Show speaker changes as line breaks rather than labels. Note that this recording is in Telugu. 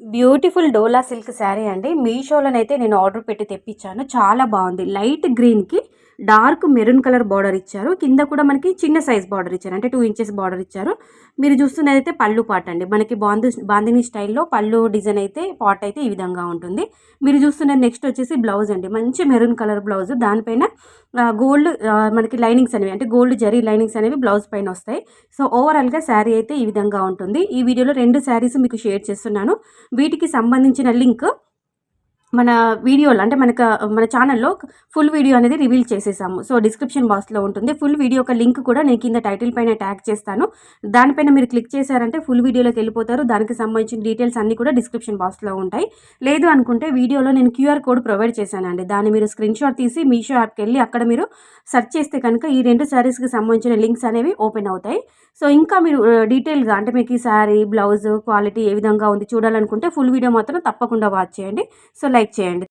బ్యూటిఫుల్ డోలా సిల్క్ శారీ అండి. మీషోలోనైతే నేను ఆర్డర్ పెట్టి తెప్పించాను. చాలా బాగుంది. లైట్ గ్రీన్‌కి డార్క్ మెరూన్ కలర్ బార్డర్ ఇచ్చారు. కింద కూడా మనకి చిన్న సైజ్ బార్డర్ ఇచ్చారు. అంటే 2 ఇంచెస్ బార్డర్ ఇచ్చారు. మీరు చూస్తున్నదైతే పళ్ళు పార్ట్ అండి. మనకి బాందిని స్టైల్‌లో పళ్ళు డిజైన్ అయితే పార్ట్ అయితే ఈ విధంగా ఉంటుంది. మీరు చూస్తున్నది నెక్స్ట్ వచ్చేసి బ్లౌజ్ అండి. మంచి మెరూన్ కలర్ బ్లౌజ్. దానిపైన గోల్డ్ మనకి లైనింగ్స్ అనేవి అంటే గోల్డ్ జరీ లైనింగ్స్ అనేవి బ్లౌజ్ పైన వస్తాయి. సో, ఓవరాల్‌గా శారీ అయితే ఈ విధంగా ఉంటుంది. ఈ వీడియోలో 2 శారీస్ మీకు షేర్ చేస్తున్నాను. వీటికి సంబంధించిన లింక్ మన వీడియోలో అంటే మన ఛానల్‌లో ఫుల్ వీడియో అనేది రివీల్ చేసేసాము. సో, డిస్క్రిప్షన్ బాక్స్‌లో ఉంటుంది. ఫుల్ వీడియో యొక్క లింక్ కూడా నేను కింద టైటిల్ పైన ట్యాగ్ చేస్తాను. దానిపైన మీరు క్లిక్ చేశారంటే ఫుల్ వీడియోలోకి వెళ్ళిపోతారు. దానికి సంబంధించిన డీటెయిల్స్ అన్నీ కూడా డిస్క్రిప్షన్ బాక్స్‌లో ఉంటాయి. లేదు అనుకుంటే వీడియోలో నేను క్యూఆర్ కోడ్ ప్రొవైడ్ చేశానండి. దాన్ని మీరు స్క్రీన్‌షాట్ తీసి మీషో యాప్‌కెళ్ళి అక్కడ మీరు సెర్చ్ చేస్తే కనుక ఈ 2 శారీస్‌కి సంబంధించిన లింక్స్ అనేవి ఓపెన్ అవుతాయి. సో, ఇంకా మీరు డీటెయిల్‌గా అంటే మీకు ఈ శారీ, బ్లౌజ్ క్వాలిటీ ఏ విధంగా ఉంది చూడాలనుకుంటే ఫుల్ వీడియో మాత్రం తప్పకుండా వాచ్ చేయండి. సో, లైక్ చేయండి.